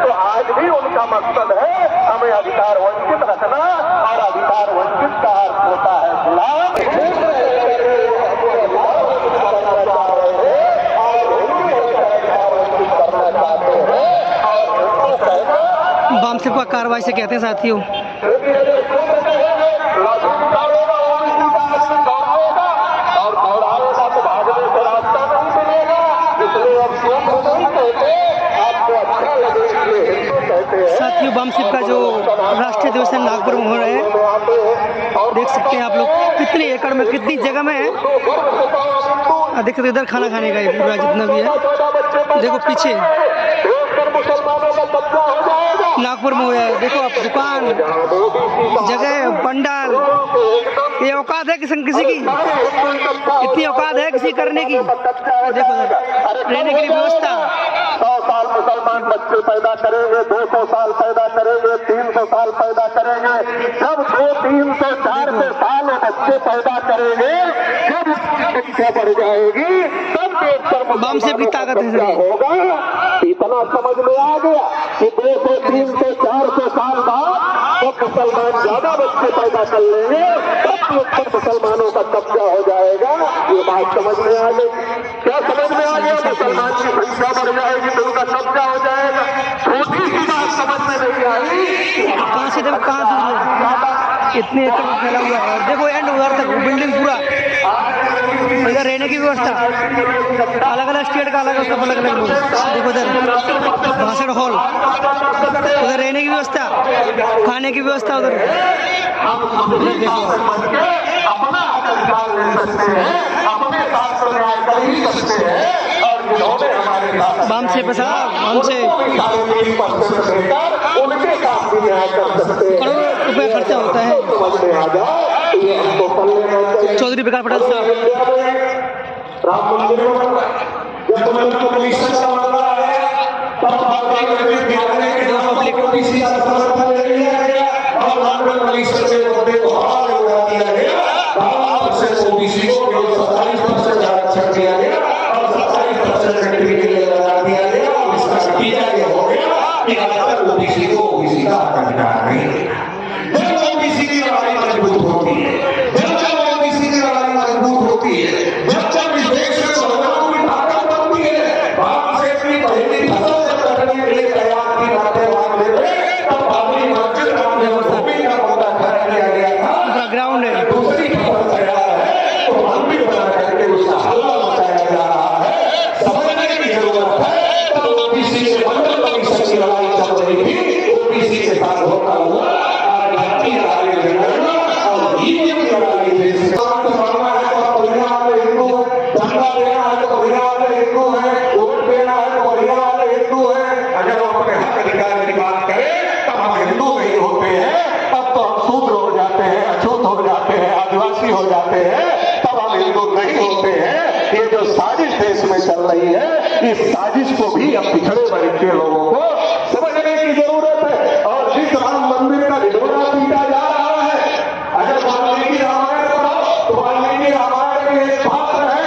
तो आज भी उनका मकसद है हमें अधिकार वंचित रखना, और अधिकार वंचित का अर्थ होता है गुलाम। बामसेप का कार्रवाई से कहते हैं साथियों। साथियों बामसेप का जो राष्ट्रीय दिवस है नागपुर में हो रहा है, देख सकते हैं आप लोग कितने एकड़ में कितनी जगह में है। देख सकते इधर खाना खाने का ये पूरा जितना भी है, देखो पीछे नागपुर में हो है। देखो आप दुकान जगह पंडाल, ये औकात है किसी की, इतनी औकात है किसी करने की। देखो रहने के लिए व्यवस्था, 100 साल मुसलमान बच्चे पैदा करेंगे, 200 साल पैदा करेंगे, 300 साल पैदा करेंगे। जब 200, 300, 400 साल बच्चे पैदा करेंगे, जब संख्या बढ़ जाएगी, तब देश पर बामसेप की ताकत है होगा। इतना समझ में आ गया कि 200, 300, 400 साल बाद जब मुसलमान ज्यादा बच्चे पैदा कर लेंगे, तब मुसलमानों का कब्जा हो जाएगा। ये बात समझ में आ गई। क्या समझ में आ गया? मुसलमान की संख्या बढ़ जाएगी तो उनका कब्जा हो जाएगा। छोटी सी बात समझ में नहीं आई। कहाँ से देखो कहाँ दूर इतने एकड़ में फैला हुआ है। देखो एंड उधर तक बिल्डिंग पूरा, इधर रहने की व्यवस्था अलग अलग स्टेट का अलग सब अलग अलग लोग। देखो उधर भाषण हॉल, उधर रहने की व्यवस्था, खाने की व्यवस्था उधर बामसेप साहब हमसे करोड़ों रुपए खर्चा होता है। चौधरी प्रकाश पटेल साहब राम मंदिर ग्राउंड है। हो जाते हैं तब हम हिंदू नहीं होते हैं। ये जो साजिश देश में चल रही है, इस साजिश को भी अब पिछड़े वर्ग के लोगों को समझने की जरूरत है। और जिस राम मंदिर का ढिढोरा पीटा जा रहा है, अगर वाल्मीकि रामायण पढ़ो तो वाल्मीकि रामायण में एक पात्र है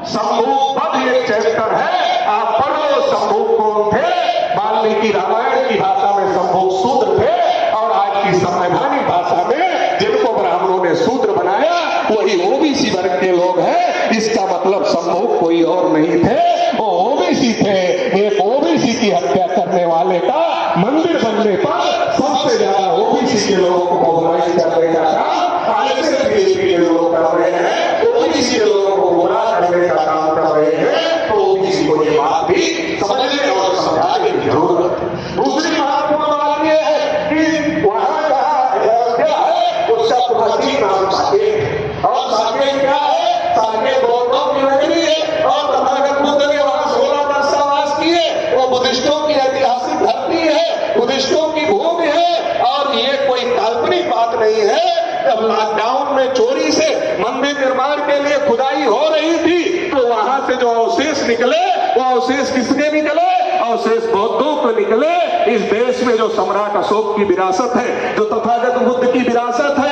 शंभू पद एक चैप्टर है, आप पढ़ो शंभू कौन थे। वाल्मीकि रामायण की भाषा में शंभू शूद्र थे, और आज की संवैधानिक भाषा में जिनको ब्राह्मणों ने शूद्र बनाया वही ओबीसी वर्ग के लोग हैं। इसका मतलब शंभू कोई और नहीं थे, वो ओबीसी थे। एक ओबीसी की हत्या करने वाले का मंदिर बनने पर सबसे ज्यादा ओबीसी के लोगों को मोबाइल करने का काम बीजेपी के लोग कर रहे हैं। ओबीसी के लोगों को गुमराह करने का काम कर रहे हैं। तो ओबीसी को ये बात भी समझने और समझाने की जरूरत है। दूसरी महत्वपूर्ण बात यह है कि वहां का अयोध्या है, उसका प्राचीन नाम साकेत, और साकेत क्या है? साकेत बौद्धों की नगरी है, और तथागत बुद्ध ने वहां 16 वर्षावास किए। वो बुद्धिस्टों की ऐतिहासिक धरती है, बुद्धिस्टों की भूमि है, और ये कोई काल्पनिक बात नहीं है। जब लॉकडाउन में चोरी से मंदिर निर्माण के लिए खुदाई हो रही थी, तो वहां से जो अवशेष निकले, वो अवशेष किसके निकले? अवशेष बौद्धों को निकले। इस देश में जो सम्राट अशोक की विरासत है, जो तथागत बुद्ध की विरासत है,